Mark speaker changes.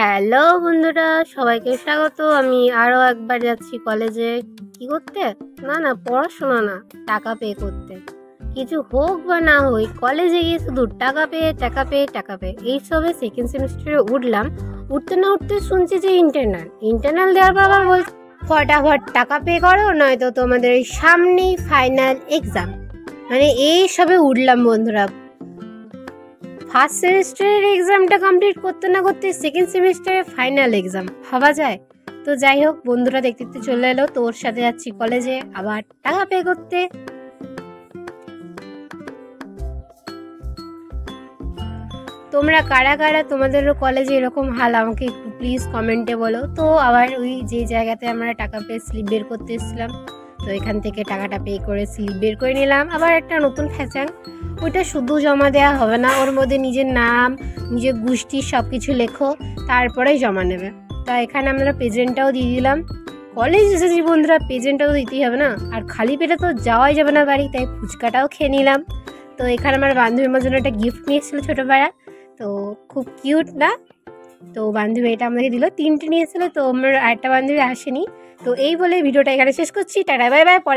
Speaker 1: Hello বন্ধুরা, সবাইকে স্বাগত। আমি আরও একবার যাচ্ছি কলেজে। কি করতে? না পড়াশোনা না, টাকা পে করতে। কিছু হোক বা না হোক, কলেজে গিয়ে শুধু টাকা পে টাকা পে টাকা পে। এইসবে সেকেন্ড সেমিস্টারে উঠলাম। উঠতে না উঠতে শুনছি যে ইন্টারনাল দেওয়ার পর আবার বলছে ফটাফট টাকা পে করো, নয়তো তোমাদের সামনেই ফাইনাল এক্সাম। মানে এই সবে উঠলাম বন্ধুরা। ফার্স্ট সেমিস্টারের এক্সামটা কমপ্লিট করতে না করতে সেকেন্ড সেমিস্টারের ফাইনাল এক্সাম, ভাবা যায়? তো যাই হোক, বন্ধুরা দেখতে দেখতে চলে এলো, তো ওর সাথে যাচ্ছি কলেজে আবার টাকা পে করতে। তোমরা কারা কারা তোমাদেরও কলেজে এরকম হাল আমাকে একটু প্লিজ কমেন্টে বলো। তো আবার ওই যে জায়গাতে আমরা টাকা পে স্লিপ বের করতে এসেছিলাম, তো এখান থেকে টাকাটা পে করে স্লিপ বের করে নিলাম। আবার একটা নতুন ফ্যাচাং, ওইটা শুধু জমা দেওয়া হবে না, ওর মধ্যে নিজের নাম, নিজের গোষ্ঠী সব কিছু লেখো, তারপরেই জমা নেবে। তা এখানে আমরা প্রেজেন্টটাও দিয়ে দিলাম। কলেজ এসেছি বন্ধুরা, প্রেজেন্টটাও দিতেই হবে না, আর খালি পেটে তো যাওয়াই যাবে না বাড়ি, তাই ফুচকাটাও খেয়ে নিলাম। তো এখানে আমার বান্ধবী আমার জন্য একটা গিফট নিয়ে এসেছিলো ছোটোবেলা, তো খুব কিউট না? তো বান্ধবী এটা আমাকে দিল, 3টে নিয়ে এসেছিলো, তো আমার আরেকটা বান্ধবী আসেনি। তো এই বলে ভিডিওটা এখানে শেষ করছি। Tata bye bye. পরে